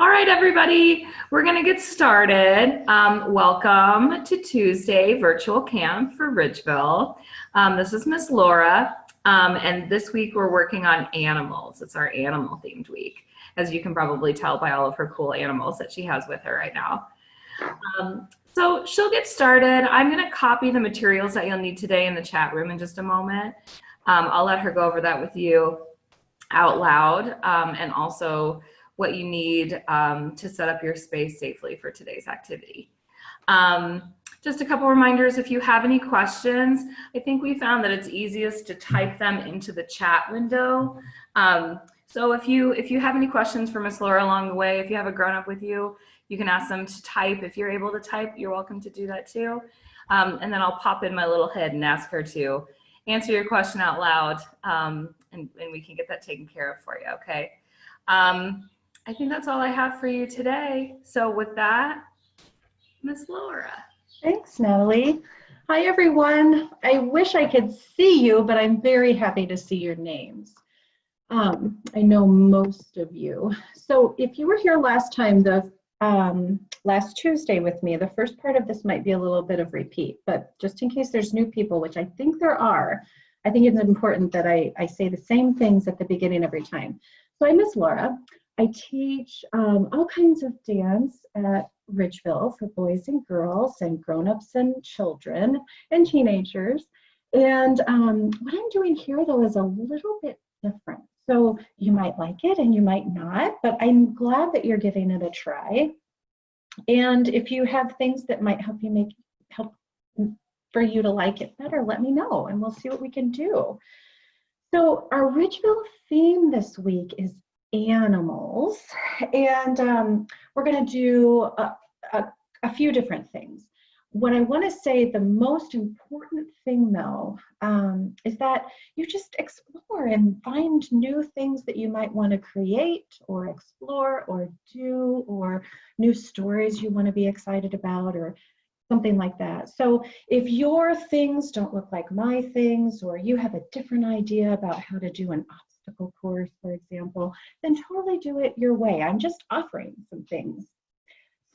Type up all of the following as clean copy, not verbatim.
All right, everybody, we're going to get started. Welcome to Tuesday Virtual Camp for Ridgeville. This is Miss Laura, and this week we're working on animals. It's our animal-themed week, as you can probably tell by all of her cool animals that she has with her right now. So she'll get started. I'm going to copy the materials that you'll need today in the chat room in just a moment. I'll let her go over that with you out loud, and also what you need to set up your space safely for today's activity. Just a couple reminders, if you have any questions, I think we found that it's easiest to type them into the chat window. So if you have any questions for Miss Laura along the way, if you have a grown-up with you, you can ask them to type. If you're able to type, you're welcome to do that too. And then I'll pop in my little head and ask her to answer your question out loud, and we can get that taken care of for you, okay? I think that's all I have for you today. So with that, Miss Laura. Thanks, Natalie. Hi, everyone. I wish I could see you, but I'm very happy to see your names. I know most of you. So if you were here last time, last Tuesday with me, the first part of this might be a little bit of repeat, but just in case there's new people, which I think there are, I think it's important that I say the same things at the beginning every time. So I'm Miss Laura. I teach all kinds of dance at Ridgeville for boys and girls and grown-ups and children and teenagers. And what I'm doing here, though, is a little bit different. So you might like it and you might not, but I'm glad that you're giving it a try. And if you have things that might help for you to like it better, let me know and we'll see what we can do. So our Ridgeville theme this week is animals, and we're going to do a few different things. What I want to say, the most important thing though, is that you just explore and find new things that you might want to create or explore or do, or new stories you want to be excited about or something like that. So if your things don't look like my things, or you have a different idea about how to do an obstacle course, for example, then totally do it your way. I'm just offering some things.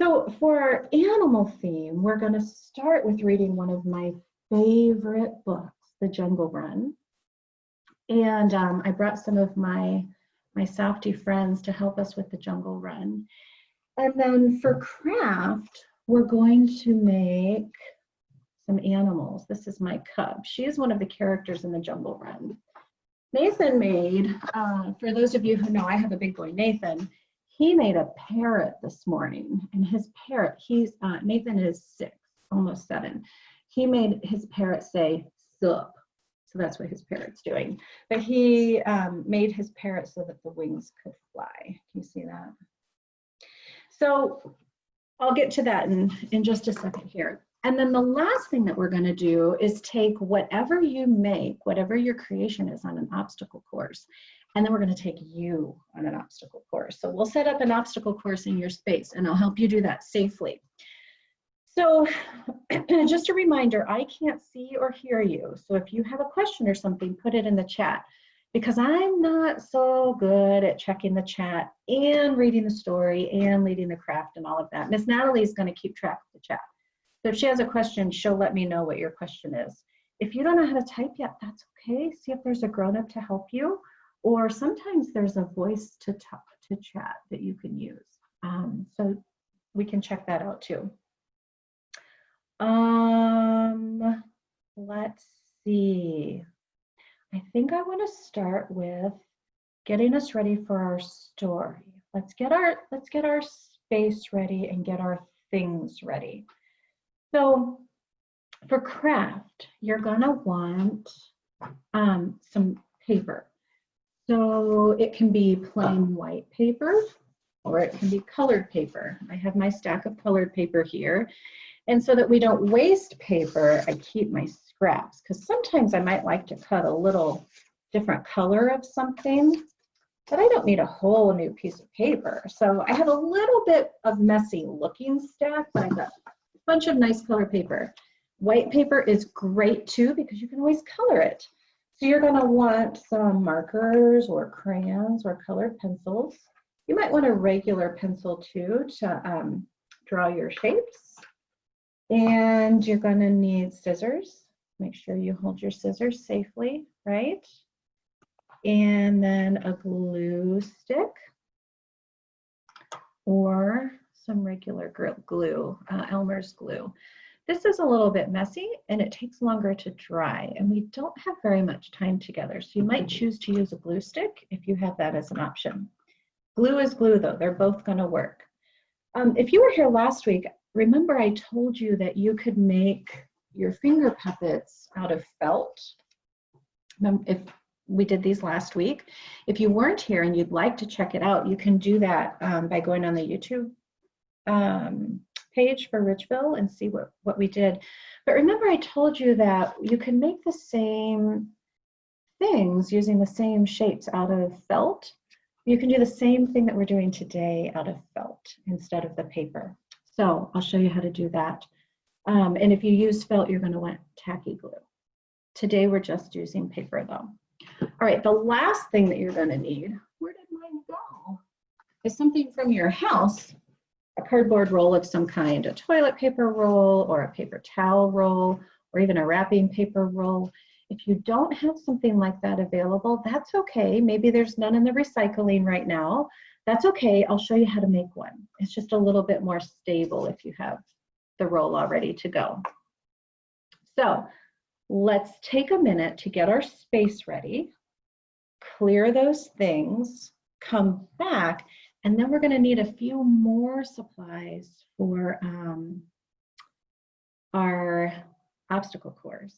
So for our animal theme, we're going to start with reading one of my favorite books, The Jungle Run. And I brought some of my softy friends to help us with The Jungle Run. And then for craft, we're going to make some animals. This is my cub. She is one of the characters in The Jungle Run. Nathan made, for those of you who know, I have a big boy, Nathan. He made a parrot this morning, and his parrot, Nathan is 6, almost 7. He made his parrot say, sup. So that's what his parrot's doing. But he made his parrot so that the wings could fly. Can you see that? So I'll get to that in just a second here. And then the last thing that we're going to do is take whatever you make, whatever your creation is, on an obstacle course, and then we're going to take you on an obstacle course. So we'll set up an obstacle course in your space, and I'll help you do that safely. So just a reminder, I can't see or hear you. So if you have a question or something, put it in the chat, because I'm not so good at checking the chat and reading the story and leading the craft and all of that. Miss Natalie is going to keep track of the chat. So if she has a question, she'll let me know what your question is. If you don't know how to type yet, that's okay. See if there's a grown-up to help you, or sometimes there's a voice to chat that you can use. So we can check that out too. Let's see. I think I want to start with getting us ready for our story. Let's get our space ready and get our things ready. So for craft, you're gonna want some paper. So it can be plain white paper, or it can be colored paper. I have my stack of colored paper here. And so that we don't waste paper, I keep my scraps, because sometimes I might like to cut a little different color of something, but I don't need a whole new piece of paper. So I have a little bit of messy looking stack, but I got a bunch of nice colored paper. White paper is great too, because you can always color it. So you're gonna want some markers or crayons or colored pencils. You might want a regular pencil too to draw your shapes. And you're going to need scissors. Make sure you hold your scissors safely, right? And then a glue stick or some regular glue, Elmer's glue. This is a little bit messy and it takes longer to dry, and we don't have very much time together. So you might choose to use a glue stick if you have that as an option. Glue is glue though, they're both gonna work. If you were here last week, remember I told you that you could make your finger puppets out of felt. If we did these last week. If you weren't here and you'd like to check it out, you can do that by going on the YouTube page for Ridgeville and see what we did. But remember I told you that you can make the same things using the same shapes out of felt. You can do the same thing that we're doing today out of felt instead of the paper. So I'll show you how to do that. And if you use felt, you're going to want tacky glue. Today we're just using paper though. All right, the last thing that you're going to need, where did mine go? Is something from your house, a cardboard roll of some kind, a toilet paper roll or a paper towel roll or even a wrapping paper roll. If you don't have something like that available, that's okay. Maybe there's none in the recycling right now. That's okay. I'll show you how to make one. It's just a little bit more stable if you have the roll all ready to go. So let's take a minute to get our space ready, clear those things, come back, and then we're going to need a few more supplies for our obstacle course.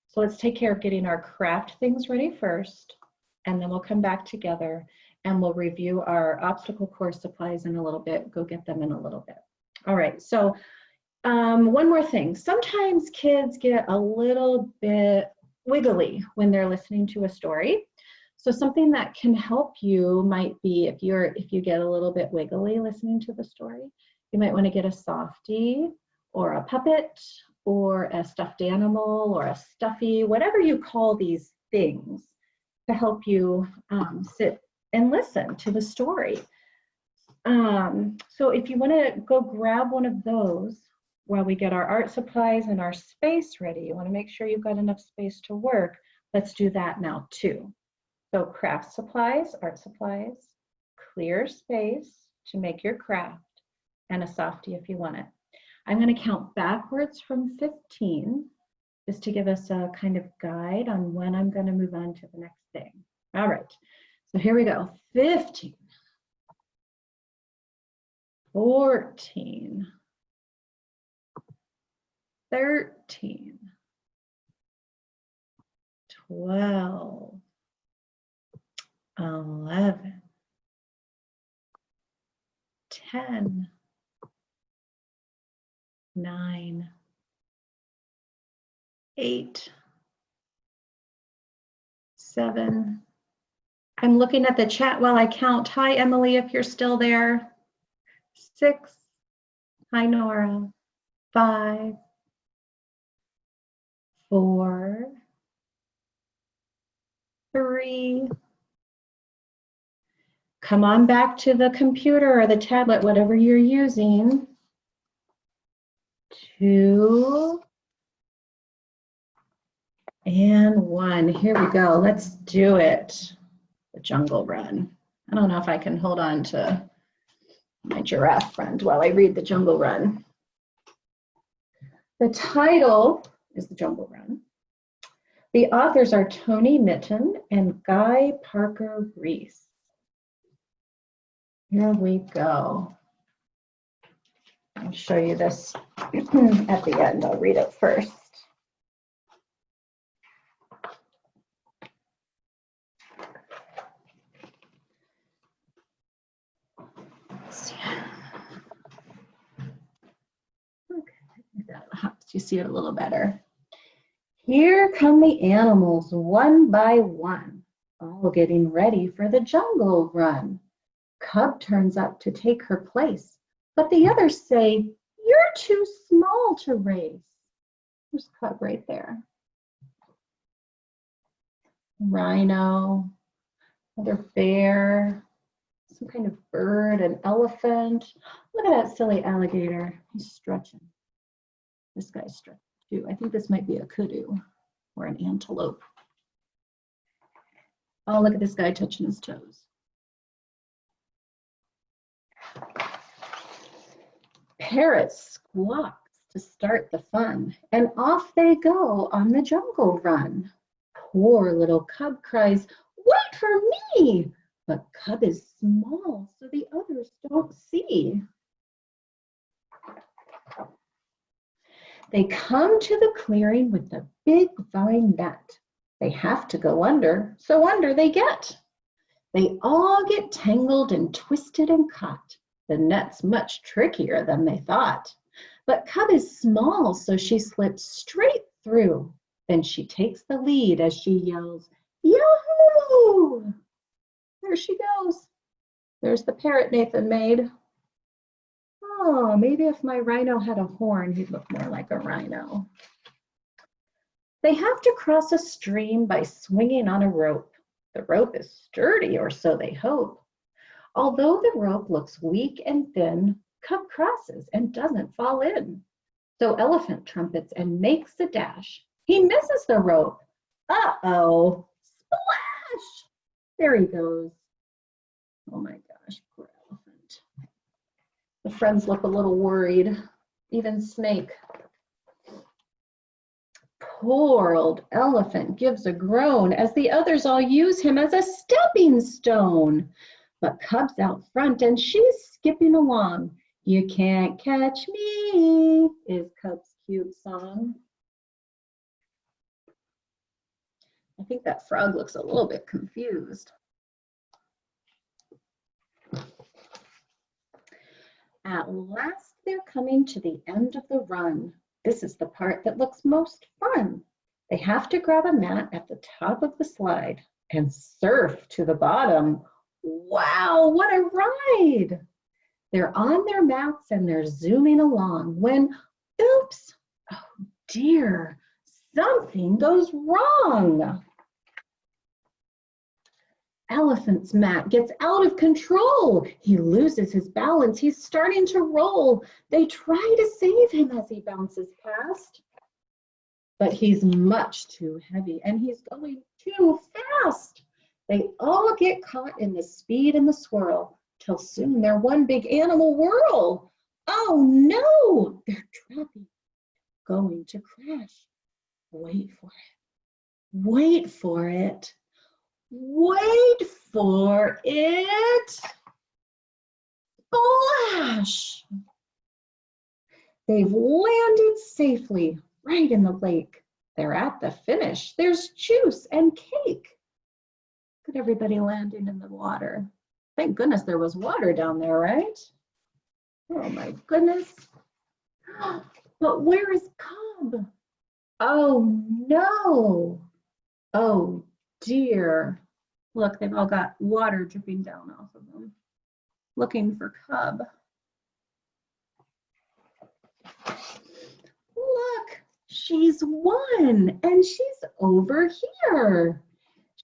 So let's take care of getting our craft things ready first, and then we'll come back together and we'll review our obstacle course supplies in a little bit, go get them in a little bit. All right, so one more thing. Sometimes kids get a little bit wiggly when they're listening to a story. So something that can help you might be if you get a little bit wiggly listening to the story, you might want to get a softie or a puppet or a stuffed animal or a stuffy, whatever you call these things, to help you sit and listen to the story. So if you want to go grab one of those while we get our art supplies and our space ready, you want to make sure you've got enough space to work. Let's do that now too. So craft supplies, art supplies, clear space to make your craft, and a softie if you want it. I'm going to count backwards from 15 just to give us a kind of guide on when I'm going to move on to the next thing. All right, so here we go. 15, 14, 13, 12, 11, 10, 9, 8, 7. I'm looking at the chat while I count. Hi, Emily, if you're still there. 6. Hi, Nora. 5, 4, 3. Come on back to the computer or the tablet, whatever you're using. 2 and 1. Here we go. Let's do it. The jungle run. I don't know if I can hold on to my giraffe friend while I read the jungle run. The title is The Jungle Run. The authors are Tony Mitton and Guy Parker Reese. Here we go. I'll show you this at the end. I'll read it first. Let's see. Okay, that helps you see it a little better. Here come the animals one by one, all getting ready for the jungle run. Cub turns up to take her place, but the others say, "You're too small to race." There's Cub right there. Rhino, another bear, some kind of bird, an elephant. Look at that silly alligator. He's stretching. This guy's stretching too. I think this might be a kudu or an antelope. Oh, look at this guy touching his toes. Parrot squawks to start the fun, and off they go on the jungle run. Poor little cub cries, "Wait for me!" But cub is small, so the others don't see. They come to the clearing with the big vine net. They have to go under, so under they get. They all get tangled and twisted and caught. The net's much trickier than they thought. But cub is small, so she slips straight through. Then she takes the lead as she yells, "Yahoo!" There she goes. There's the parrot Nathan made. Oh, maybe if my rhino had a horn, he'd look more like a rhino. They have to cross a stream by swinging on a rope. The rope is sturdy, or so they hope. Although the rope looks weak and thin, cub crosses and doesn't fall in. So elephant trumpets and makes a dash. He misses the rope. Uh-oh, splash! There he goes. Oh my gosh, poor elephant. The friends look a little worried, even Snake. Poor old elephant gives a groan as the others all use him as a stepping stone. But Cub's out front and she's skipping along. "You can't catch me," is Cub's cute song. I think that frog looks a little bit confused. At last they're coming to the end of the run. This is the part that looks most fun. They have to grab a mat at the top of the slide and surf to the bottom. Wow, what a ride! They're on their mats and they're zooming along when, oops, oh dear, something goes wrong. Elephant's mat gets out of control. He loses his balance. He's starting to roll. They try to save him as he bounces past, but he's much too heavy and he's going too fast. They all get caught in the speed and the swirl till soon they're one big animal whirl. Oh no, they're dropping, going to crash. Wait for it, wait for it. Wait for it. Splash! They've landed safely right in the lake. They're at the finish. There's juice and cake. Look at everybody landing in the water. Thank goodness there was water down there, right? Oh my goodness. But where is Cub? Oh no. Oh dear. Look, they've all got water dripping down off of them. Looking for Cub. Look, she's won and she's over here.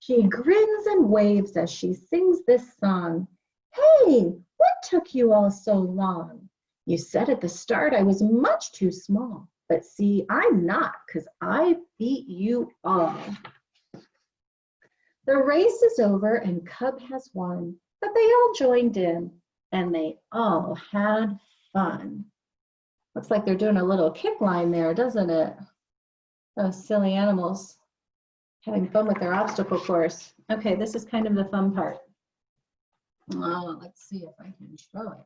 She grins and waves as she sings this song. "Hey, what took you all so long? You said at the start I was much too small, but see, I'm not, 'cause I beat you all." The race is over and Cub has won, but they all joined in and they all had fun. Looks like they're doing a little kick line there, doesn't it? Those silly animals having fun with their obstacle course. Okay, this is kind of the fun part. Oh, let's see if I can show it.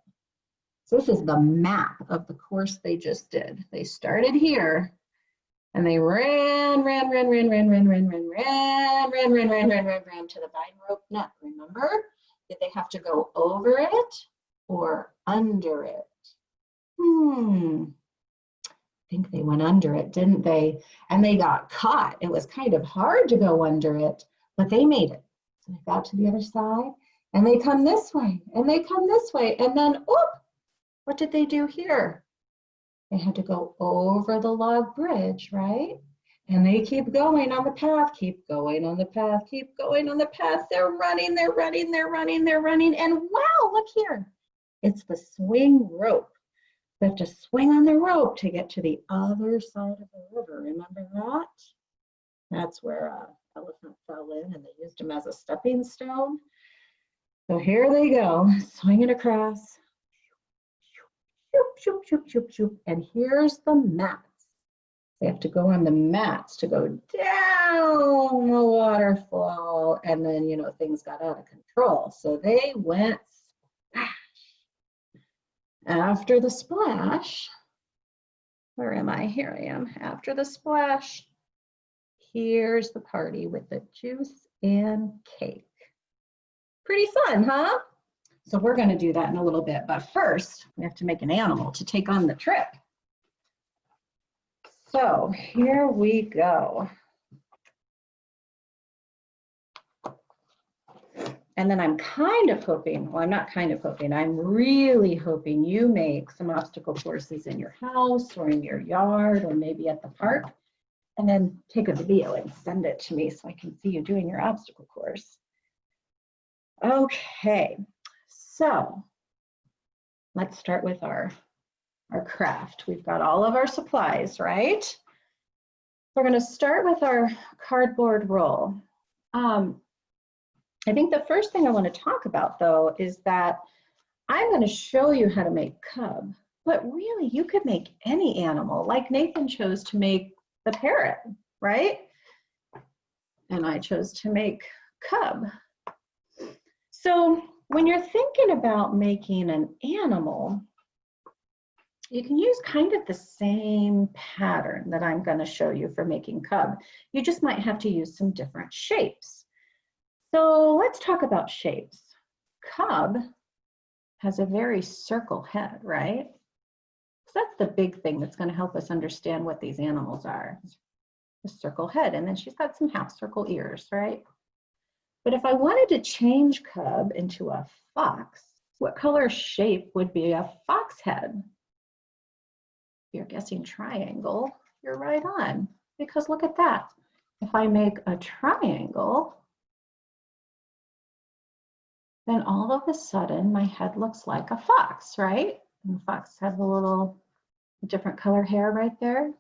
So this is the map of the course they just did. They started here and they ran to the vine rope net, remember? Did they have to go over it or under it? I think they went under it, didn't they? And they got caught. It was kind of hard to go under it, but they made it. So they got to the other side and they come this way and they come this way. And then, oh, what did they do here? They had to go over the log bridge, right? And they keep going on the path, keep going on the path, keep going on the path. They're running, they're running, they're running, they're running. And wow, look here. It's the swing rope. They have to swing on the rope to get to the other side of the river. Remember that? That's where elephant fell in and they used him as a stepping stone. So here they go, swinging across. Shoop, shoop, shoop, shoop, shoop. And here's the mats. They have to go on the mats to go down the waterfall. And then, you know, things got out of control. So they went splash. After the splash, where am I? Here I am. After the splash, here's the party with the juice and cake. Pretty fun, huh? So we're going to do that in a little bit. But first, we have to make an animal to take on the trip. So here we go. And then I'm kind of hoping, well, I'm not kind of hoping, I'm really hoping you make some obstacle courses in your house or in your yard or maybe at the park, and then take a video and send it to me so I can see you doing your obstacle course. Okay, so let's start with our craft. We've got all of our supplies, right? We're going to start with our cardboard roll. I think the first thing I want to talk about, though, is that I'm going to show you how to make cub, but really you could make any animal, like Nathan chose to make the parrot, right? And I chose to make cub. So when you're thinking about making an animal, you can use kind of the same pattern that I'm going to show you for making cub. You just might have to use some different shapes. So let's talk about shapes. Cub has a very circle head, right? So that's the big thing that's going to help us understand what these animals are. The circle head, and then she's got some half circle ears, right? But if I wanted to change cub into a fox, what color shape would be a fox head? If you're guessing triangle, you're right on, because look at that. If I make a triangle, then all of a sudden my head looks like a fox, right? And the fox has a little different color hair right there.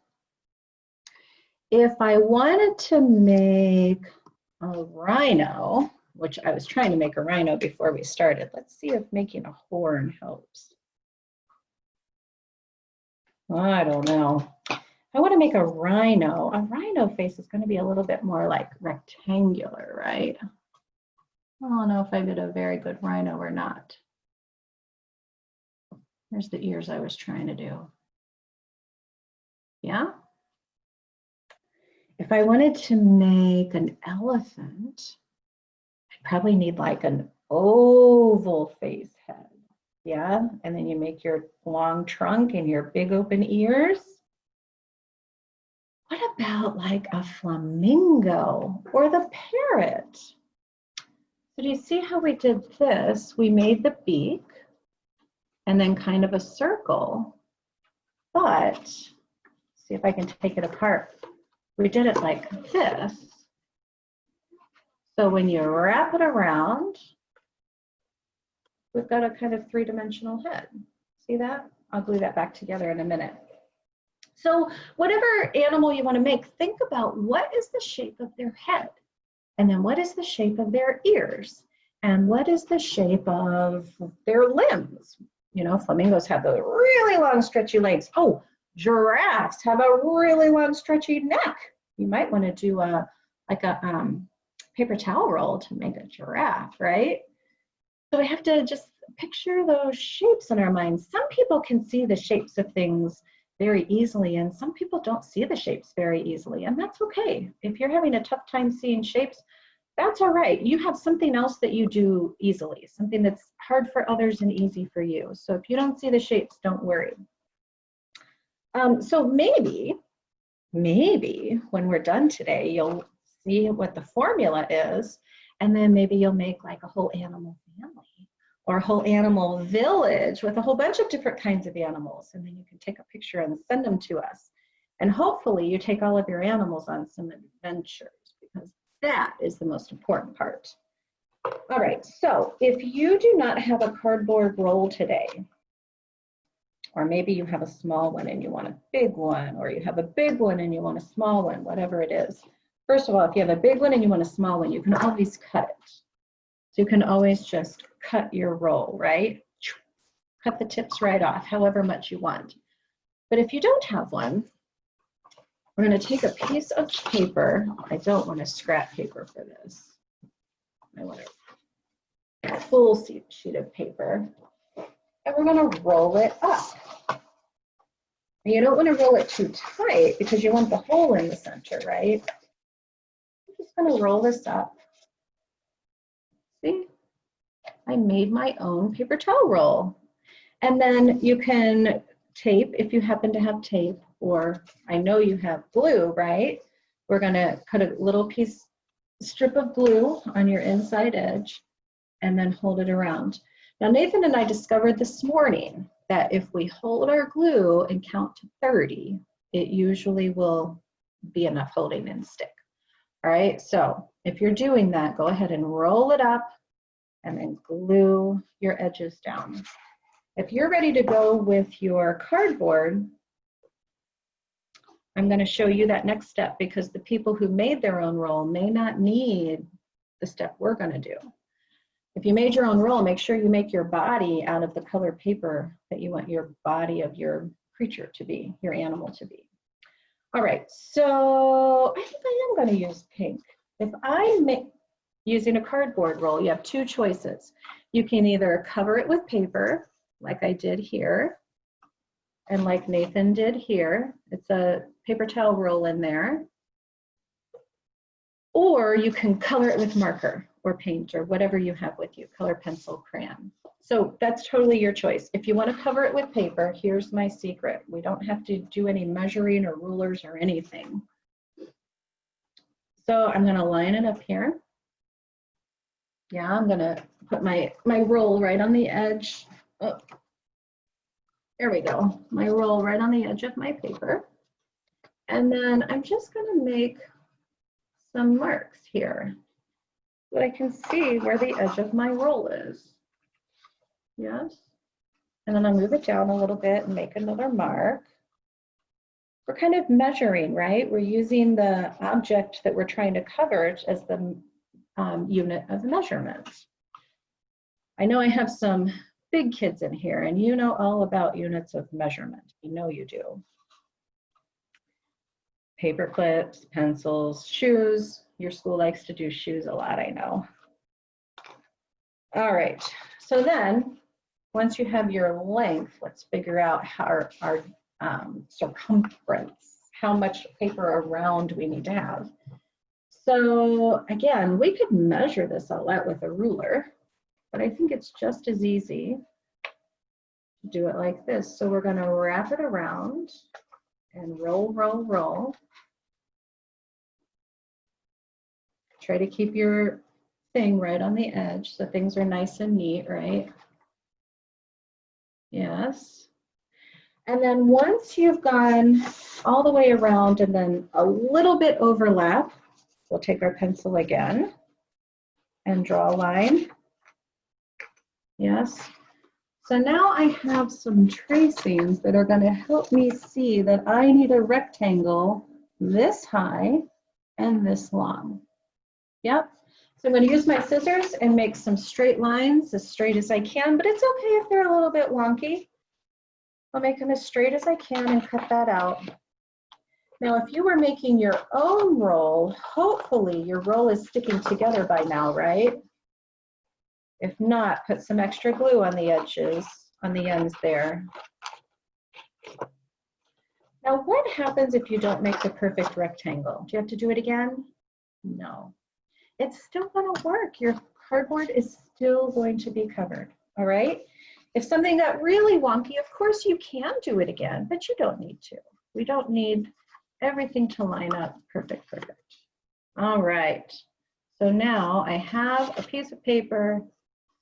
If I wanted to make a rhino, which I was trying to make a rhino before we started, let's see if making a horn helps. I don't know. I want to make a rhino face is going to be a little bit more like rectangular, right? I don't know if I did a very good rhino or not. Here's the ears I was trying to do. Yeah? If I wanted to make an elephant, I'd probably need like an oval face head. Yeah? And then you make your long trunk and your big open ears. What about like a flamingo or the parrot? So do you see how we did this? We made the beak and then kind of a circle, but see if I can take it apart. We did it like this. So when you wrap it around, we've got a kind of three-dimensional head. See that? I'll glue that back together in a minute. So whatever animal you want to make, think about what is the shape of their head? And then what is the shape of their ears? And what is the shape of their limbs? You know, flamingos have those really long, stretchy legs. Oh, giraffes have a really long, stretchy neck. You might want to do a paper towel roll to make a giraffe, right? So we have to just picture those shapes in our minds. Some people can see the shapes of things very easily, and some people don't see the shapes very easily, and that's okay. If you're having a tough time seeing shapes, that's all right. You have something else that you do easily, something that's hard for others and easy for you. So if you don't see the shapes, don't worry. So maybe when we're done today, you'll see what the formula is, and then maybe you'll make like a whole animal family or a whole animal village with a whole bunch of different kinds of animals. And then you can take a picture and send them to us. And hopefully you take all of your animals on some adventures, because that is the most important part. All right, so if you do not have a cardboard roll today, or maybe you have a small one and you want a big one, or you have a big one and you want a small one, whatever it is. First of all, if you have a big one and you want a small one, you can always cut it. So you can always just cut your roll, right? Cut the tips right off, however much you want. But if you don't have one, we're going to take a piece of paper. I don't want a scrap paper for this. I want a full sheet of paper. And we're going to roll it up. And you don't want to roll it too tight because you want the hole in the center, right? I'm just going to roll this up. See? I made my own paper towel roll. And then you can tape if you happen to have tape, or I know you have glue, right? We're going to cut a little strip of glue on your inside edge and then hold it around. Now, Nathan and I discovered this morning that if we hold our glue and count to 30, it usually will be enough holding and stick. All right, so if you're doing that, go ahead and roll it up and then glue your edges down. If you're ready to go with your cardboard, I'm going to show you that next step, because the people who made their own roll may not need the step we're going to do. If you made your own roll, make sure you make your body out of the colored paper that you want your body of your creature to be, your animal to be. All right, so I think I am going to use pink. If I'm using a cardboard roll, you have two choices. You can either cover it with paper, like I did here, and like Nathan did here. It's a paper towel roll in there. Or you can color it with marker or paint or whatever you have with you, color, pencil, crayon. So that's totally your choice. If you want to cover it with paper, here's my secret. We don't have to do any measuring or rulers or anything. So I'm going to line it up here. Yeah, I'm going to put my roll right on the edge. Oh, there we go. My roll right on the edge of my paper. And then I'm just going to make some marks here so I can see where the edge of my roll is. Yes. And then I'll move it down a little bit and make another mark. We're kind of measuring, right? We're using the object that we're trying to cover as the unit of measurement. I know I have some big kids in here, and you know all about units of measurement. You know you do. Paper clips, pencils, shoes. Your school likes to do shoes a lot, I know. All right, so then once you have your length, let's figure out how our circumference, how much paper around we need to have. So again, we could measure this all out with a ruler, but I think it's just as easy to do it like this. So we're going to wrap it around and roll, roll, roll. Try to keep your thing right on the edge so things are nice and neat, right? Yes. And then once you've gone all the way around and then a little bit overlap, we'll take our pencil again and draw a line. Yes. So now I have some tracings that are going to help me see that I need a rectangle this high and this long. Yep. So I'm going to use my scissors and make some straight lines as straight as I can, but it's okay if they're a little bit wonky. I'll make them as straight as I can and cut that out. Now, if you were making your own roll, hopefully your roll is sticking together by now, right? If not, put some extra glue on the edges, on the ends there. Now, what happens if you don't make the perfect rectangle? Do you have to do it again? No. It's still going to work. Your cardboard is still going to be covered, all right? If something got really wonky, of course you can do it again, but you don't need to. We don't need everything to line up perfect. All right, so now I have a piece of paper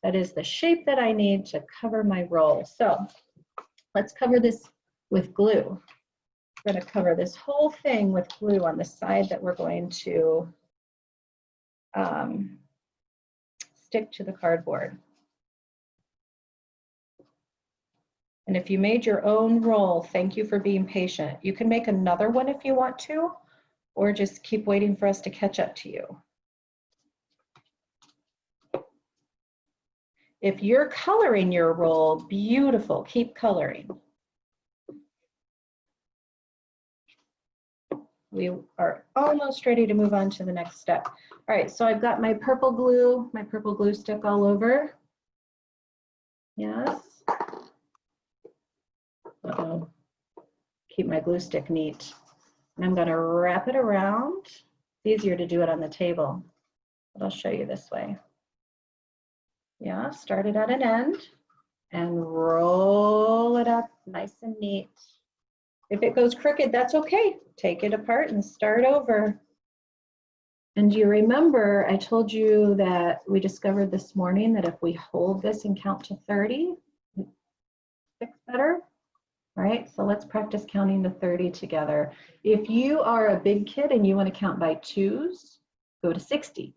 that is the shape that I need to cover my roll. So let's cover this with glue. We're going to cover this whole thing with glue on the side that we're going to stick to the cardboard. And if you made your own roll, thank you for being patient. You can make another one if you want to, or just keep waiting for us to catch up to you. If you're coloring your roll, beautiful, keep coloring. We are almost ready to move on to the next step. All right, so I've got my purple glue stick all over. Yes. Uh-oh. Keep my glue stick neat. And I'm gonna wrap it around. It's easier to do it on the table, but I'll show you this way. Yeah, start it at an end and roll it up nice and neat. If it goes crooked, that's okay. Take it apart and start over. And do you remember I told you that we discovered this morning that if we hold this and count to 30, it sticks better? All right, so let's practice counting to 30 together. If you are a big kid and you want to count by twos, go to 60.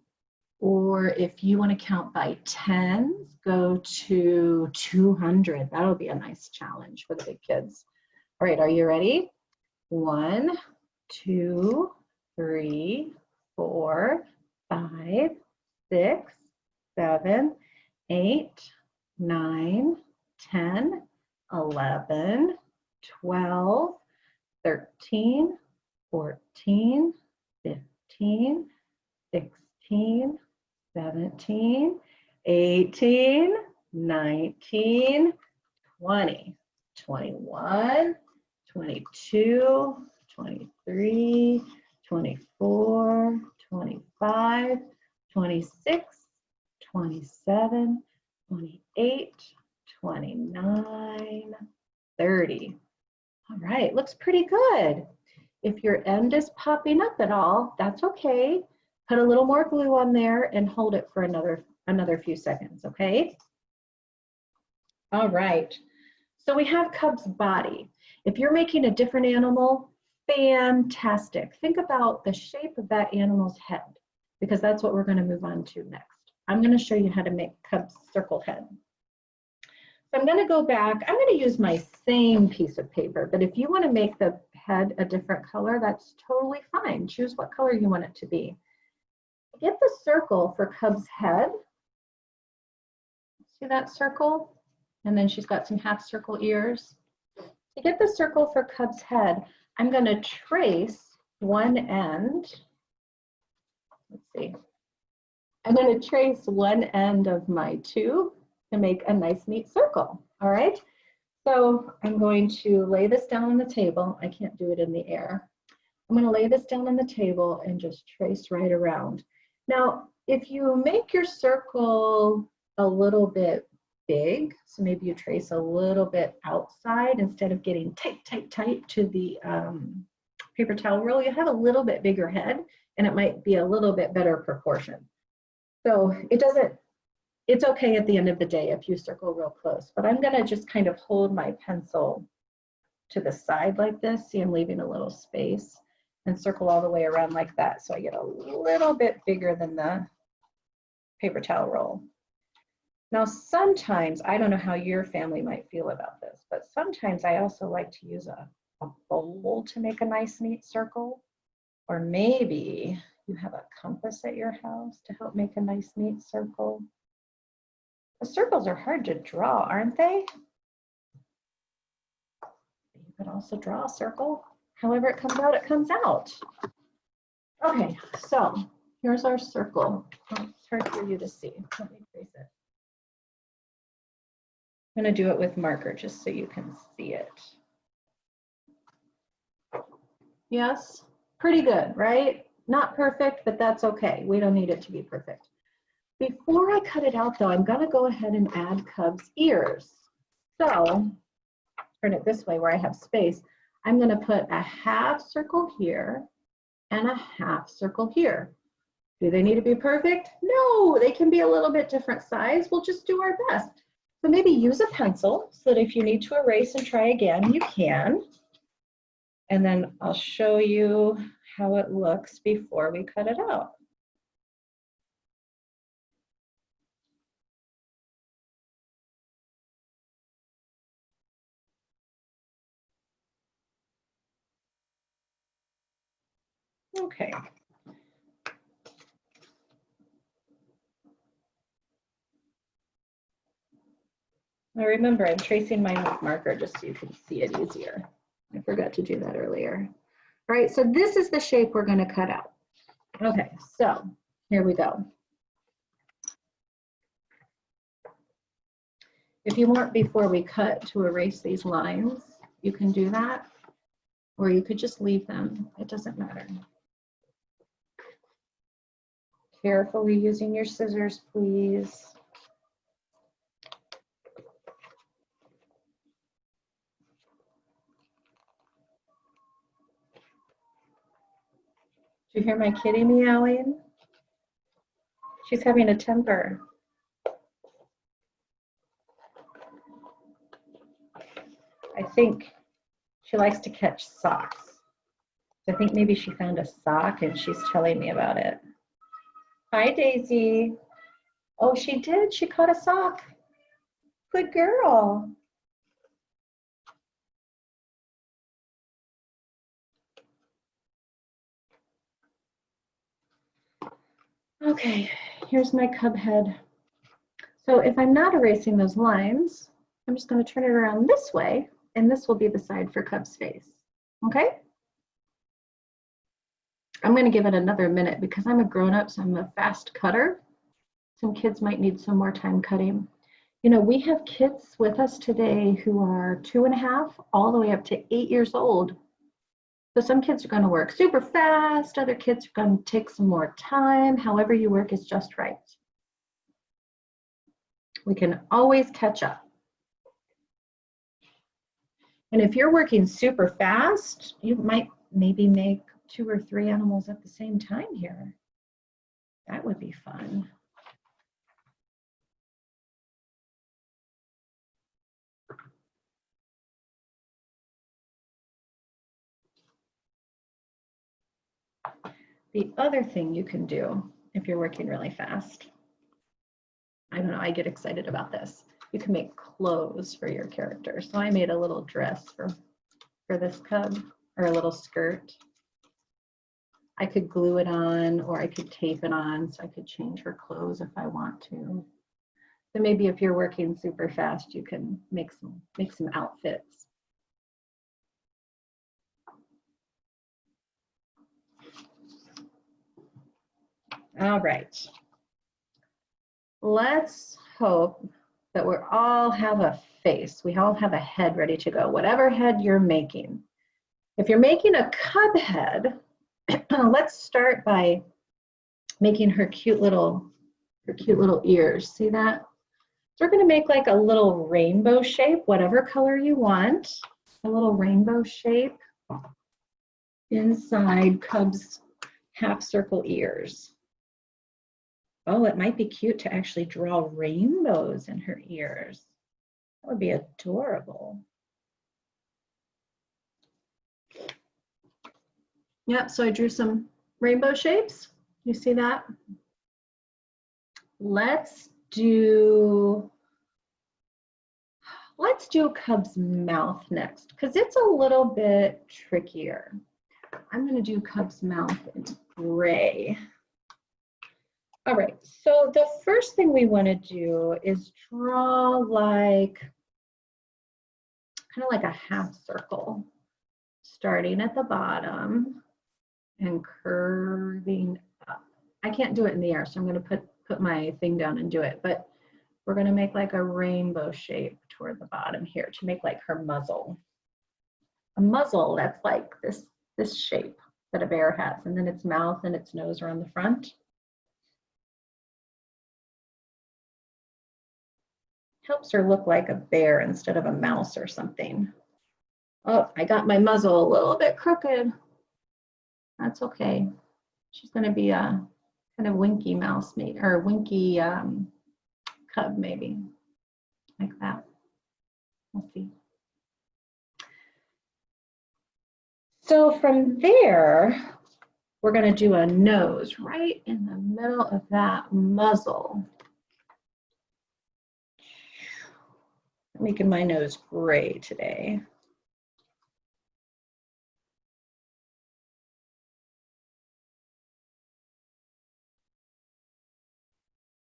Or if you want to count by tens, go to 200. That'll be a nice challenge for the big kids. All right, are you ready? 1, 2, 3, 4, 5, 6, 7, 8, 9, 10, 11, 12, 13, 14, 15, 16, 17, 18, 19, 20, 21, 22, 23, 24, 25, 26, 27, 28, 29, 30. All right, looks pretty good. If your end is popping up at all, that's okay. Put a little more glue on there and hold it for another few seconds, okay? All right, so we have Cub's body. If you're making a different animal, fantastic. Think about the shape of that animal's head, because that's what we're going to move on to next. I'm going to show you how to make Cub's circle head. So I'm going to go back. I'm going to use my same piece of paper, but if you want to make the head a different color, that's totally fine. Choose what color you want it to be. Get the circle for Cub's head. See that circle? And then she's got some half circle ears. To get the circle for Cub's head, I'm going to trace one end. Let's see. I'm going to trace one end of my tube to make a nice neat circle. All right. So I'm going to lay this down on the table. I can't do it in the air. I'm going to lay this down on the table and just trace right around. Now, if you make your circle a little bit big, so maybe you trace a little bit outside instead of getting tight, tight, tight to the paper towel roll, you have a little bit bigger head and it might be a little bit better proportion. So it's okay at the end of the day if you circle real close, but I'm gonna just kind of hold my pencil to the side like this. See, I'm leaving a little space and circle all the way around like that. So I get a little bit bigger than the paper towel roll. Now, sometimes, I don't know how your family might feel about this, but sometimes I also like to use a bowl to make a nice neat circle. Or maybe you have a compass at your house to help make a nice neat circle. The circles are hard to draw, aren't they? You can also draw a circle. However it comes out, it comes out. Okay, so here's our circle. Oh, it's hard for you to see. Let me trace it. I'm going to do it with marker just so you can see it. Yes, pretty good, right? Not perfect, but that's okay. We don't need it to be perfect. Before I cut it out though, I'm going to go ahead and add Cub's ears. So turn it this way where I have space. I'm going to put a half circle here and a half circle here. Do they need to be perfect? No, they can be a little bit different size. We'll just do our best. So maybe use a pencil so that if you need to erase and try again, you can. And then I'll show you how it looks before we cut it out. Okay. Now remember, I'm tracing mine with marker just so you can see it easier. I forgot to do that earlier. All right, so this is the shape we're going to cut out. Okay, so here we go. If you want, before we cut, to erase these lines, you can do that, or you could just leave them. It doesn't matter. Carefully using your scissors, please. Do you hear my kitty meowing? She's having a temper. I think she likes to catch socks. I think maybe she found a sock and she's telling me about it. Hi, Daisy. Oh, she did. She caught a sock. Good girl. Okay, here's my cub head. So if I'm not erasing those lines, I'm just going to turn it around this way, and this will be the side for Cub's face. Okay? I'm going to give it another minute because I'm a grown-up, so I'm a fast cutter. Some kids might need some more time cutting. You know, we have kids with us today who are 2.5 all the way up to 8 years old. So some kids are going to work super fast, other kids are going to take some more time. However you work is just right. We can always catch up. And if you're working super fast, you might maybe make 2 or 3 animals at the same time here. That would be fun. The other thing you can do if you're working really fast, I don't know, I get excited about this. You can make clothes for your character. So I made a little dress for this cub, or a little skirt. I could glue it on, or I could tape it on, so I could change her clothes if I want to. So maybe if you're working super fast, you can make some outfits. All right. Let's hope that we all have a face. We all have a head ready to go, whatever head you're making. If you're making a cub head, let's start by making her cute little ears. See that? So we're going to make like a little rainbow shape, whatever color you want. A little rainbow shape inside Cub's half circle ears. Oh, it might be cute to actually draw rainbows in her ears. That would be adorable. Yeah, so I drew some rainbow shapes. You see that? Let's do Cub's mouth next, because it's a little bit trickier. I'm going to do Cub's mouth in gray. All right, so the first thing we want to do is draw like, kind of like a half circle, starting at the bottom and curving up. I can't do it in the air, so I'm going to put my thing down and do it, but we're going to make like a rainbow shape toward the bottom here to make like her muzzle. A muzzle that's like this shape that a bear has, and then its mouth and its nose are on the front. Helps her look like a bear instead of a mouse or something. Oh, I got my muzzle a little bit crooked. That's okay. She's going to be a kind of winky mouse, maybe, or winky cub, maybe, like that. We'll see. So from there, we're going to do a nose right in the middle of that muzzle. I'm making my nose gray today.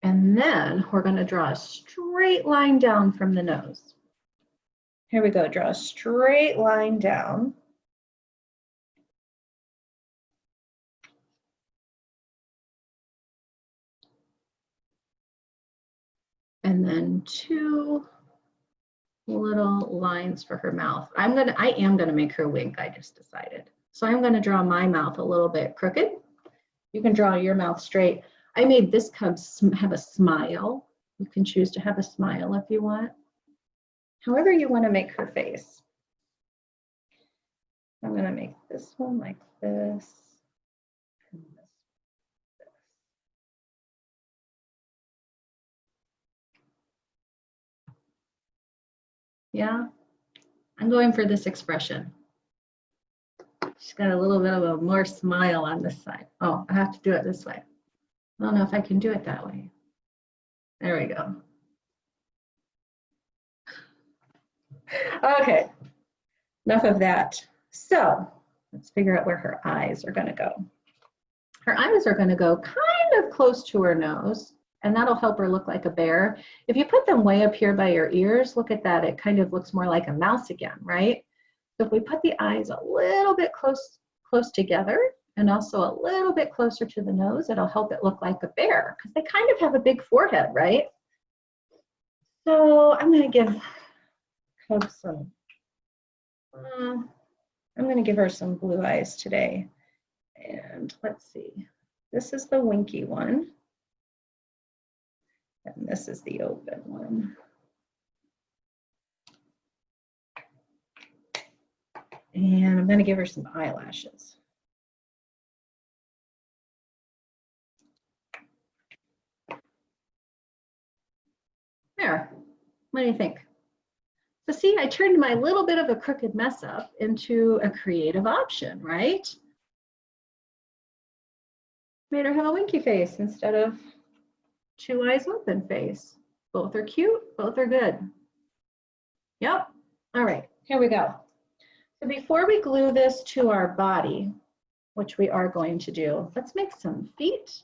And then we're going to draw a straight line down from the nose. Here we go, draw a straight line down. And then 2 little lines for her mouth. I am gonna make her wink, I just decided. So I'm gonna draw my mouth a little bit crooked. You can draw your mouth straight. I made this cub have a smile. You can choose to have a smile if you want. However you want to make her face. I'm gonna make this one like this. And this. Yeah, I'm going for this expression. She's got a little bit of a more smile on this side. Oh, I have to do it this way. I don't know if I can do it that way. There we go. Okay, enough of that. So let's figure out where her eyes are gonna go. Her eyes are gonna go kind of close to her nose, and that'll help her look like a bear. If you put them way up here by your ears, look at that, it kind of looks more like a mouse again, right? So if we put the eyes a little bit close together and also a little bit closer to the nose, it'll help it look like a bear because they kind of have a big forehead, right? So I'm gonna give Cub some, I'm gonna give her some blue eyes today. And let's see, this is the winky one. And this is the open one. And I'm going to give her some eyelashes. There. What do you think? So see, I turned my little bit of a crooked mess up into a creative option, right? Made her have a winky face instead of 2 eyes open face. Both are cute, both are good. Yep. All right, here we go. So before we glue this to our body, which we are going to do, let's make some feet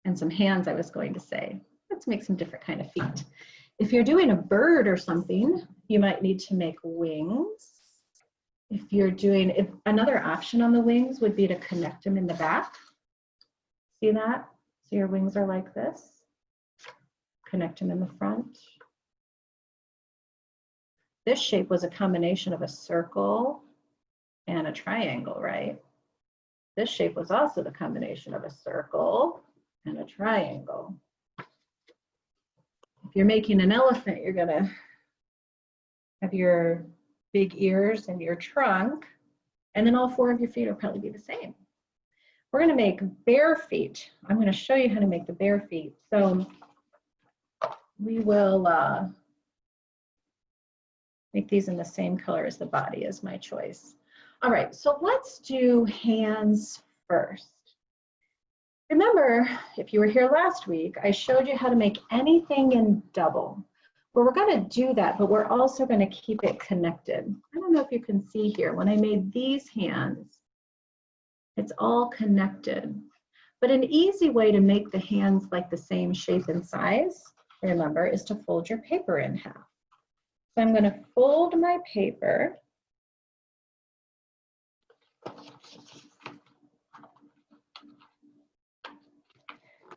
and some hands, I was going to say. Let's make some different kind of feet. If you're doing a bird or something, you might need to make wings. If you're doing, another option on the wings would be to connect them in the back. See that? So your wings are like this. Connect them in the front. This shape was a combination of a circle and a triangle, right? This shape was also the combination of a circle and a triangle. If you're making an elephant, you're gonna have your big ears and your trunk, and then all 4 of your feet will probably be the same. We're gonna make bear feet. I'm gonna show you how to make the bear feet. So we will make these in the same color as the body is my choice. All right, so let's do hands first. Remember, if you were here last week, I showed you how to make anything in double. Well, we're gonna do that, but we're also gonna keep it connected. I don't know if you can see here, when I made these hands, it's all connected. But an easy way to make the hands like the same shape and size, remember, is to fold your paper in half. So I'm going to fold my paper.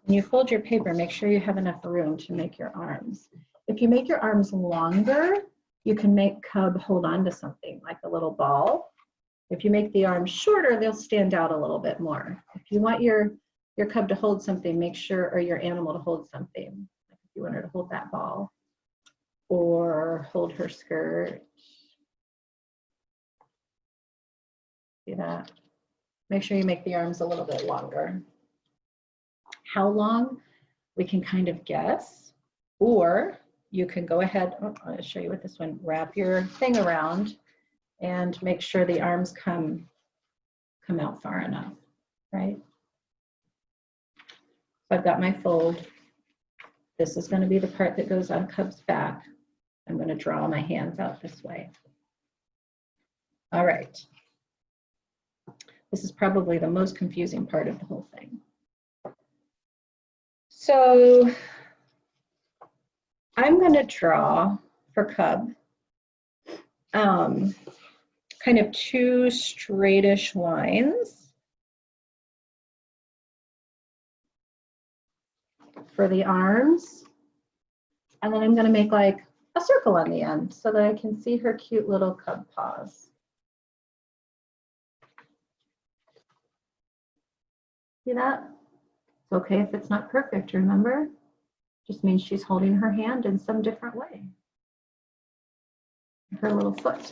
When you fold your paper, make sure you have enough room to make your arms. If you make your arms longer, you can make Cub hold on to something like a little ball. If you make the arms shorter, they'll stand out a little bit more. If you want your Cub to hold something, make sure, or your animal to hold something. Like if you want her to hold that ball or hold her skirt. See that? Make sure you make the arms a little bit longer. How long? We can kind of guess, or you can go ahead, I'll show you with this one, wrap your thing around and make sure the arms come out far enough, right? So I've got my fold. This is going to be the part that goes on Cub's back. I'm going to draw my hands out this way. All right. This is probably the most confusing part of the whole thing. So I'm going to draw for Cub kind of two straightish lines for the arms. And then I'm going to make like a circle on the end so that I can see her cute little cub paws. See that? It's okay if it's not perfect, remember? Just means she's holding her hand in some different way. Her little foot.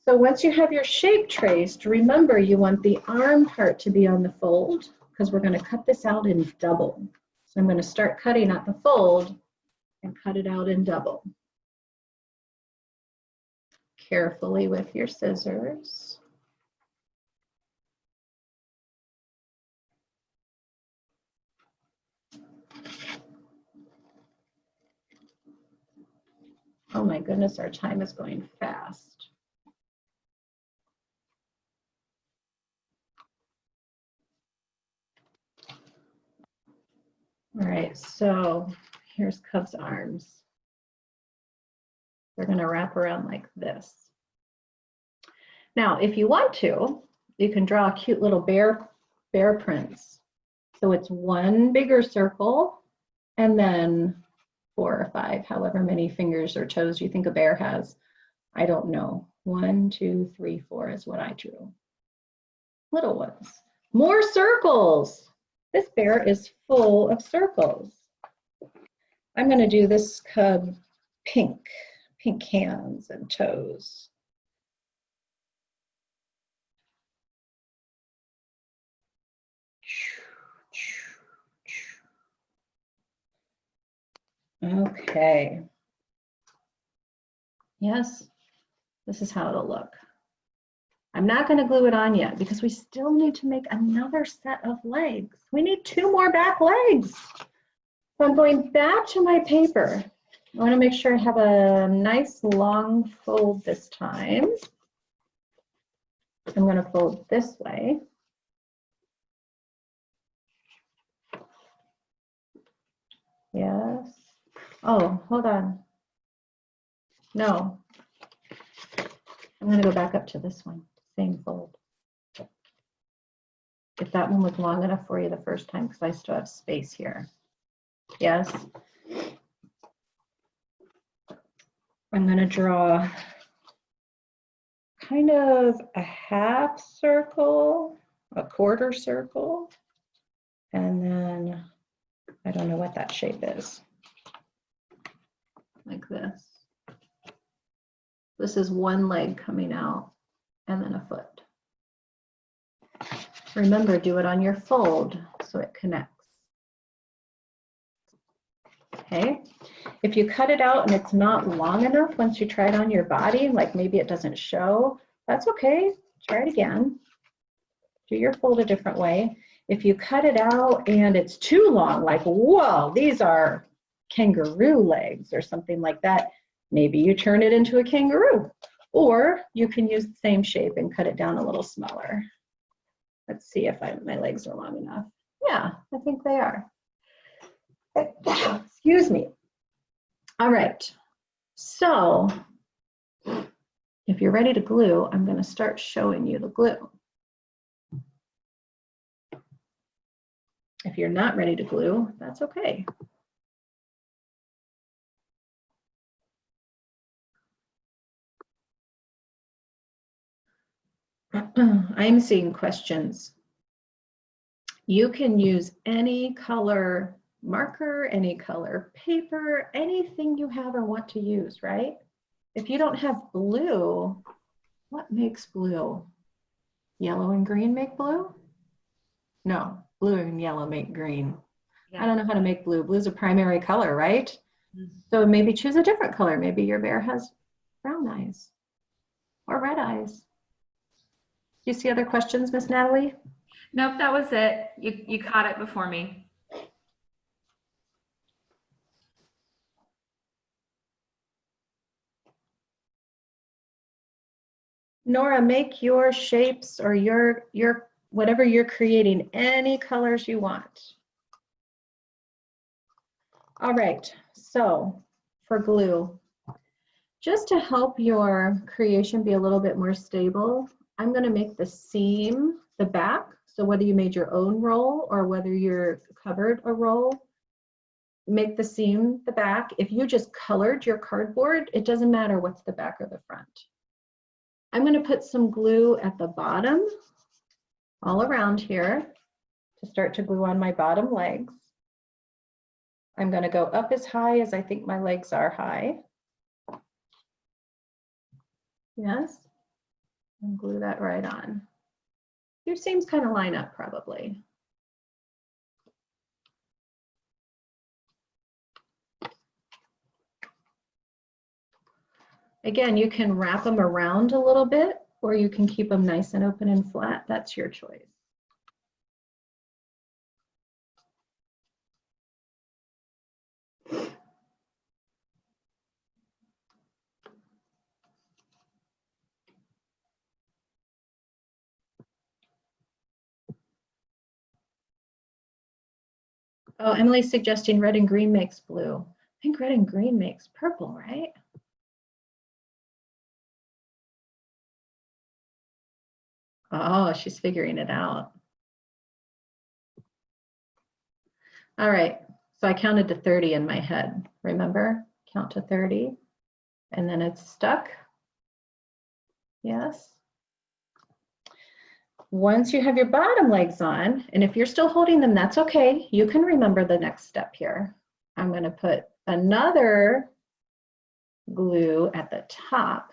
So once you have your shape traced, remember you want the arm part to be on the fold because we're going to cut this out in double. So I'm going to start cutting at the fold and cut it out in double. Carefully with your scissors. Oh my goodness, our time is going fast. All right, so here's Cub's arms. They're going to wrap around like this. Now, if you want to, you can draw cute little bear prints. So it's one bigger circle and then 4 or 5, however many fingers or toes you think a bear has. I don't know. 1, 2, 3, 4 is what I drew. Little ones. More circles. This bear is full of circles. I'm going to do this cub pink hands and toes. Okay. Yes, this is how it'll look. I'm not going to glue it on yet because we still need to make another set of legs. We need 2 more back legs. So I'm going back to my paper. I want to make sure I have a nice long fold this time. I'm going to fold this way. Yes. Oh, hold on. No. I'm going to go back up to this one. Same fold. If that one was long enough for you the first time, because I still have space here. Yes. I'm going to draw kind of a half circle, a quarter circle, and then I don't know what that shape is. Like this. This is one leg coming out and then a foot. Remember, do it on your fold so it connects. Okay, if you cut it out and it's not long enough once you try it on your body, like maybe it doesn't show, that's okay. Try it again. Do your fold a different way. If you cut it out and it's too long, like, whoa, these are kangaroo legs or something like that, maybe you turn it into a kangaroo. Or you can use the same shape and cut it down a little smaller. Let's see if my legs are long enough. Yeah, I think they are. Excuse me. All right. So if you're ready to glue, I'm going to start showing you the glue. If you're not ready to glue, that's okay. I'm seeing questions. You can use any color marker, any color paper, anything you have or want to use, right? If you don't have blue, what makes blue? Yellow and green make blue? No, blue and yellow make green. Yeah. I don't know how to make blue. Blue's a primary color, right? Mm-hmm. So maybe choose a different color. Maybe your bear has brown eyes. or red eyes. Do you see other questions, Miss Natalie? Nope, that was it. You caught it before me. Nora, make your shapes or your whatever you're creating any colors you want. All right, so for glue, just to help your creation be a little bit more stable, I'm going to make the seam the back. So whether you made your own roll or whether you're covered a roll, make the seam the back. If you just colored your cardboard, it doesn't matter what's the back or the front. I'm going to put some glue at the bottom, all around here, to start to glue on my bottom legs. I'm going to go up as high as I think my legs are high. Yes, and glue that right on. Your seams kind of line up probably. Again, you can wrap them around a little bit, or you can keep them nice and open and flat. That's your choice. Oh, Emily's suggesting red and green makes blue. I think red and green makes purple, right? Oh, she's figuring it out. All right, so I counted to 30 in my head. Remember, count to 30, and then it's stuck. Yes. Once you have your bottom legs on, and if you're still holding them, that's okay. You can remember the next step here. I'm going to put another glue at the top.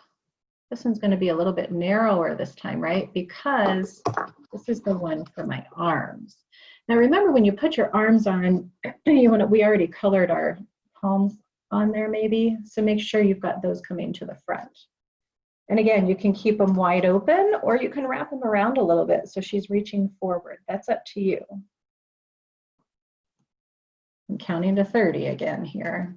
This one's going to be a little bit narrower this time, right? Because this is the one for my arms. Now remember, when you put your arms on, we already colored our palms on there maybe, so make sure you've got those coming to the front. And again, you can keep them wide open or you can wrap them around a little bit so she's reaching forward. That's up to you. I'm counting to 30 again here.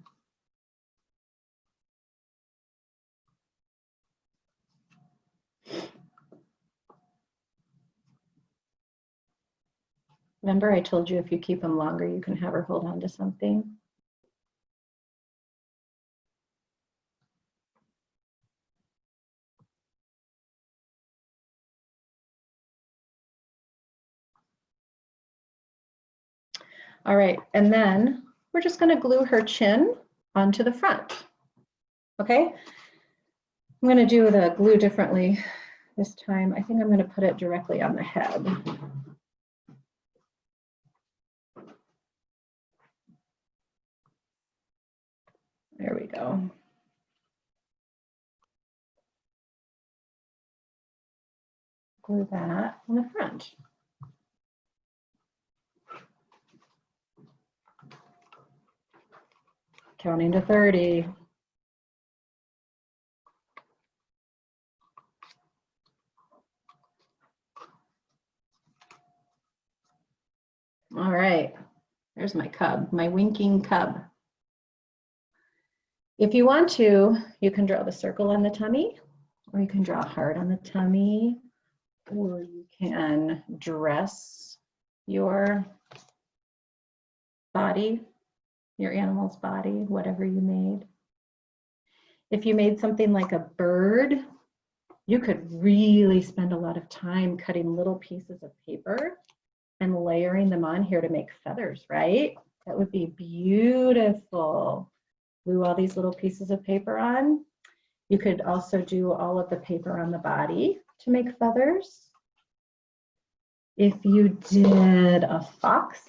Remember, I told you if you keep them longer, you can have her hold on to something. All right, and then we're just going to glue her chin onto the front. Okay, I'm going to do the glue differently this time. I think I'm going to put it directly on the head. There we go. Glue that on the front. Counting to 30. All right, there's my cub, my winking cub. If you want to, you can draw the circle on the tummy, or you can draw a heart on the tummy, or you can dress your body, your animal's body, whatever you made. If you made something like a bird, you could really spend a lot of time cutting little pieces of paper and layering them on here to make feathers, right? That would be beautiful. Glue all these little pieces of paper on. You could also do all of the paper on the body to make feathers. If you did a fox,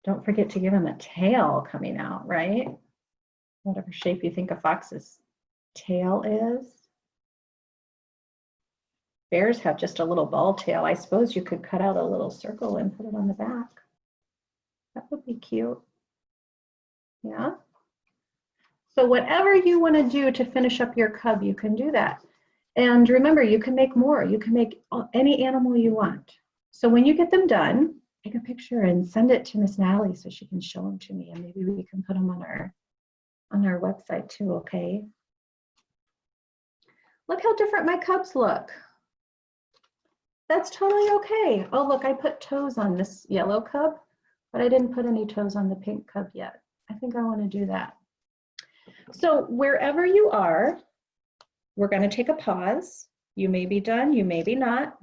don't forget to give him a tail coming out, right? Whatever shape you think a fox's tail is. Bears have just a little ball tail. I suppose you could cut out a little circle and put it on the back. That would be cute. Yeah. So whatever you want to do to finish up your cub, you can do that. And remember, you can make more. You can make any animal you want. So when you get them done, take a picture and send it to Miss Natalie so she can show them to me, and maybe we can put them on our website too, okay? Look how different my cubs look. That's totally okay. Oh, look, I put toes on this yellow cub, but I didn't put any toes on the pink cub yet. I think I want to do that. So wherever you are, we're going to take a pause. You may be done, you may be not.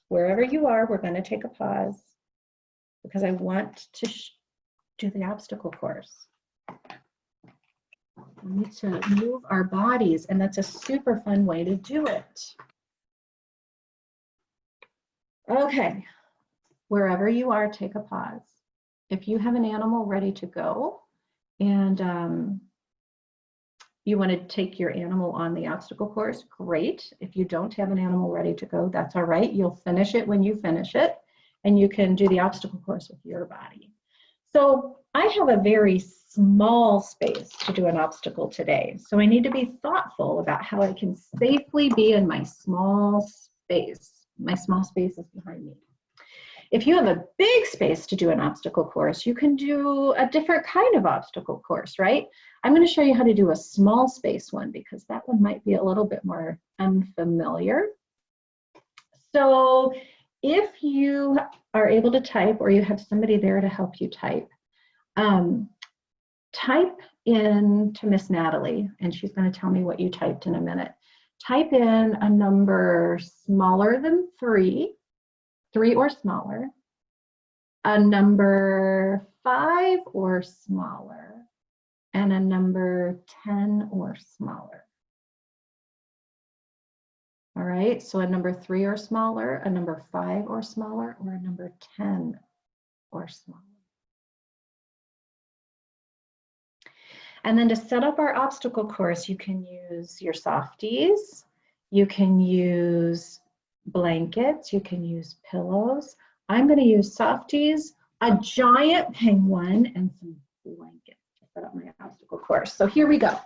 Wherever you are, we're going to take a pause because I want to do the obstacle course. We need to move our bodies, and that's a super fun way to do it. Okay, wherever you are, take a pause. If you have an animal ready to go and you want to take your animal on the obstacle course, great. If you don't have an animal ready to go, that's all right. You'll finish it when you finish it, and you can do the obstacle course with your body. So I have a very small space to do an obstacle today. So I need to be thoughtful about how I can safely be in my small space. My small space is behind me. If you have a big space to do an obstacle course, you can do a different kind of obstacle course, right? I'm going to show you how to do a small space one because that one might be a little bit more unfamiliar. So if you are able to type or you have somebody there to help you type, type in to Miss Natalie, and she's going to tell me what you typed in a minute. Type in a number smaller than 3 or smaller, a number 5 or smaller, and a number 10 or smaller. All right, so a number 3 or smaller, a number 5 or smaller, or a number 10 or smaller. And then to set up our obstacle course, you can use your softies, you can use blankets, you can use pillows. I'm going to use softies, a giant penguin, and some blankets to set up my obstacle course. So here we go.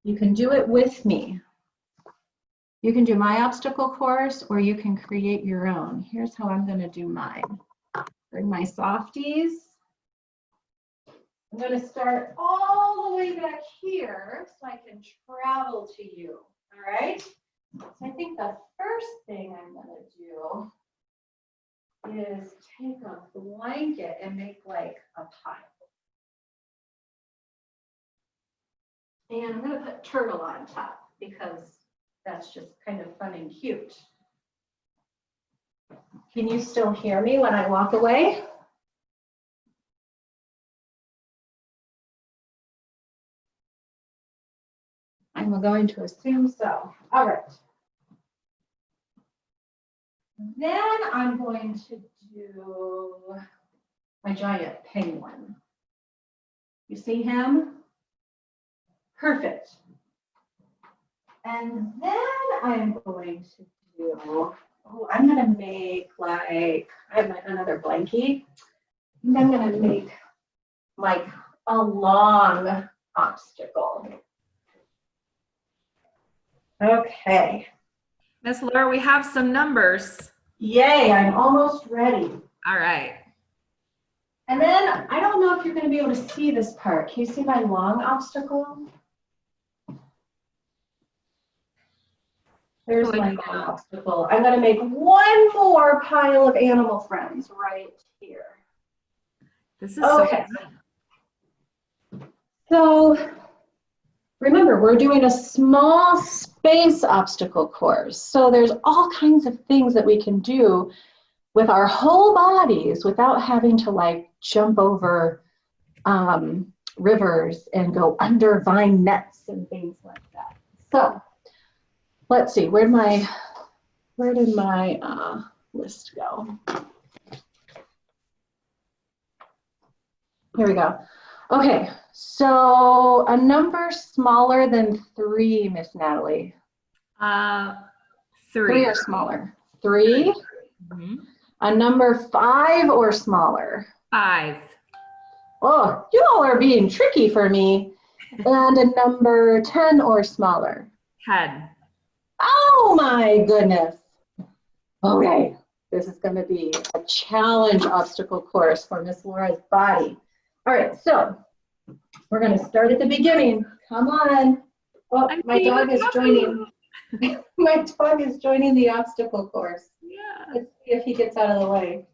You can do it with me. You can do my obstacle course or you can create your own. Here's how I'm going to do mine. Bring my softies. I'm going to start all the way back here so I can travel to you. All right? So I think the first thing I'm going to do is take a blanket and make like a pile. And I'm going to put turtle on top because that's just kind of fun and cute. Can you still hear me when I walk away? I'm going to assume so. All right. Then I'm going to do my giant penguin. You see him? Perfect. And then I'm going to do, oh, I'm going to make like, I have another blankie. And I'm going to make like a long obstacle. Okay. Miss Laura, we have some numbers. Yay, I'm almost ready. All right. And then I don't know if you're going to be able to see this part. Can you see my long obstacle? There's my long obstacle. I'm going to make one more pile of animal friends right here. This is okay. So So remember, we're doing a small space obstacle course. So there's all kinds of things that we can do with our whole bodies without having to like jump over rivers and go under vine nets and things like that. So let's see, where did my list go? Here we go. Okay, so a number smaller than 3, Miss Natalie. 3. 3 or smaller. 3. Mm-hmm. A number 5 or smaller. 5. Oh, you all are being tricky for me. And a number 10 or smaller. 10. Oh my goodness. Okay, this is going to be a challenge obstacle course for Miss Laura's body. All right, so we're going to start at the beginning. Come on. Oh, my dog is joining. My dog is joining the obstacle course. Yeah. Let's see if he gets out of the way.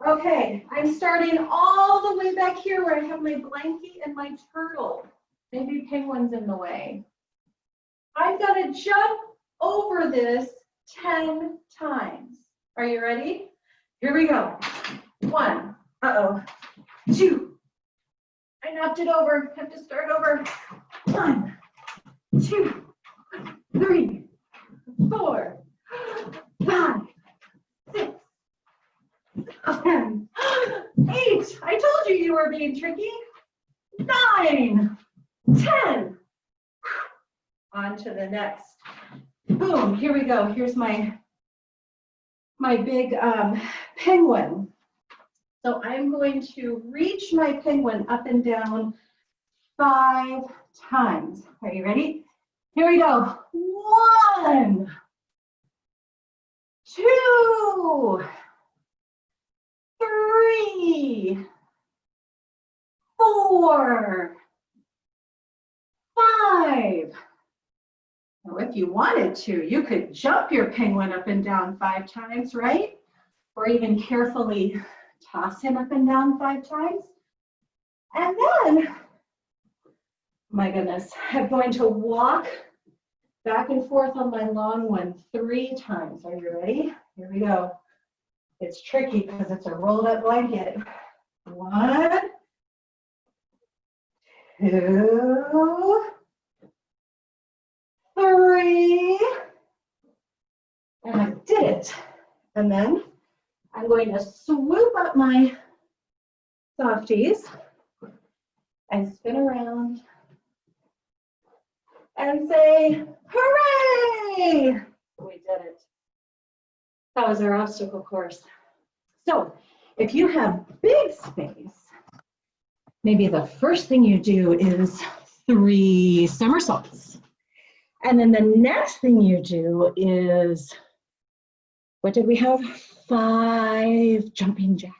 Okay, I'm starting all the way back here where I have my blankie and my turtle. Maybe penguin's in the way. I've got to jump over this 10 times. Are you ready? Here we go. 1, 2. I knocked it over. Have to start over. 1, 2, 3, 4, 5, 6, 7, 8. I told you you were being tricky. 9, 10. On to the next. Boom, here we go. Here's my big penguin. So I'm going to reach my penguin up and down 5 times. Are you ready? Here we go. 1, 2, 3, 4, 5. Now, if you wanted to, you could jump your penguin up and down 5 times, right? Or even carefully toss him up and down 5 times. And then, my goodness, I'm going to walk back and forth on my long one 3 times. Are you ready? Here we go. It's tricky because it's a rolled up blanket. 1, 2, 3, and I did it. And then I'm going to swoop up my softies and spin around and say, hooray! We did it. That was our obstacle course. So if you have big space, maybe the first thing you do is 3 somersaults. And then the next thing you do is, what did we have? 5 jumping jacks.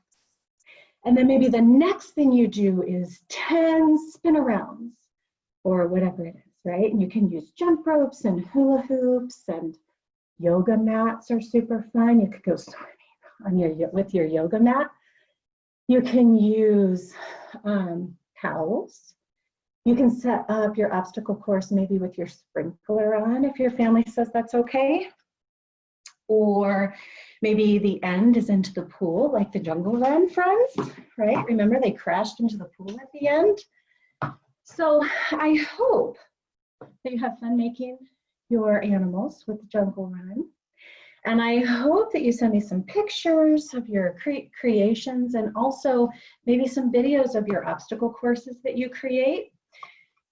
And then maybe the next thing you do is 10 spin arounds or whatever it is, right? And you can use jump ropes and hula hoops, and yoga mats are super fun. You could go swimming on with your yoga mat. You can use towels. You can set up your obstacle course maybe with your sprinkler on if your family says that's okay. Or maybe the end is into the pool, like the Jungle Run friends, right? Remember they crashed into the pool at the end? So I hope that you have fun making your animals with the Jungle Run. And I hope that you send me some pictures of your creations, and also maybe some videos of your obstacle courses that you create.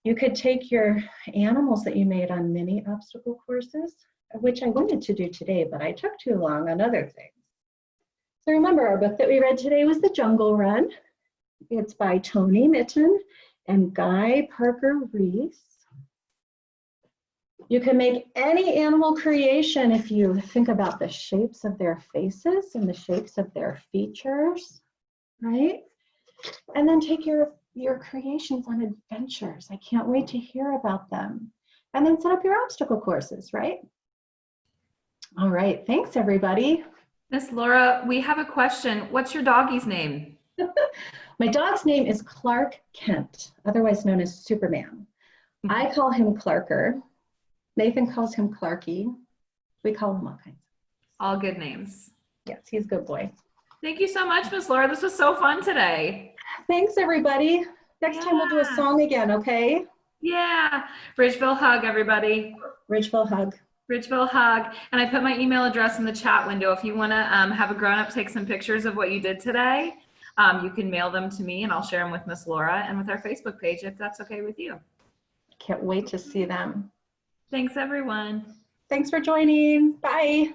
You could take your animals that you made on mini obstacle courses, which I wanted to do today, but I took too long on other things. So remember, our book that we read today was The Jungle Run. It's by Tony Mitton and Guy Parker Reese. You can make any animal creation if you think about the shapes of their faces and the shapes of their features, right? And then take your creations on adventures. I can't wait to hear about them. And then set up your obstacle courses, right? All right, thanks everybody. Miss Laura, we have a question. What's your doggy's name? My dog's name is Clark Kent, otherwise known as Superman. I call him Clarker. Nathan calls him Clarky. We call him all kinds. All good names. Yes, he's a good boy. Thank you so much, Miss Laura. This was so fun today. Thanks, everybody. Next time we'll do a song again, okay? Yeah. Ridgeville hug, everybody. Ridgeville hug. Ridgeville hug. And I put my email address in the chat window. If you want to have a grown-up take some pictures of what you did today, you can mail them to me and I'll share them with Miss Laura and with our Facebook page if that's okay with you. Can't wait to see them. Thanks, everyone. Thanks for joining. Bye.